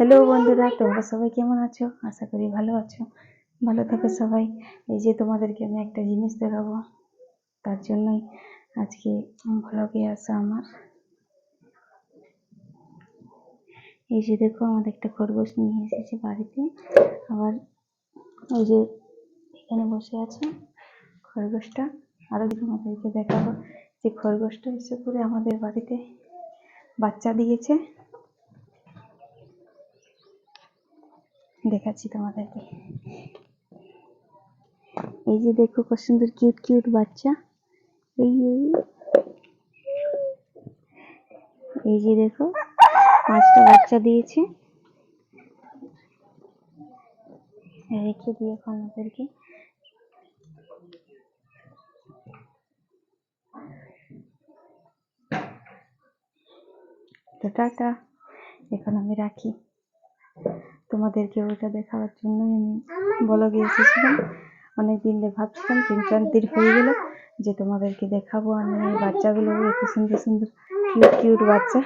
Hello বন্ধুরা, তোমরা সবাই কেমন আছো? আশা করি ভালো আছো। ভালো থাকো সবাই। এই যে তোমাদেরকে আমি একটা জিনিস দেখাবো, তার জন্যই আজকে ভ্লগে আসা আমার। এই যে দেখো, আমাদের একটা খরগোশ নিয়ে এসেছে বাড়িতে। আবার ওই যে এখানে বসে আছে খরগোশটা। আরো তোমাদেরকে দেখাবো যে খরগোশটা এসে করে আমাদের বাড়িতে বাচ্চা দিয়েছে। দেখাচ্ছি তোমাদেরকে। এই যে দেখো কত সুন্দর কিউট কিউট বাচ্চা। এই যে দেখো 5টা বাচ্চা দিয়েছে। রেখে দিয়ে এখন ওদেরকে তো টাটা, এখন আমি রাখি। তোমাদেরকে ওইটা দেখাবার জন্যই আমি ব্লগে এসেছিলাম। অনেকদিন ভাবছিলাম, 3-4 দিন হয়ে গেল যে তোমাদেরকে দেখাবো আমি এই বাচ্চাগুলো। এত সুন্দর সুন্দর কিউট কিউট বাচ্চা।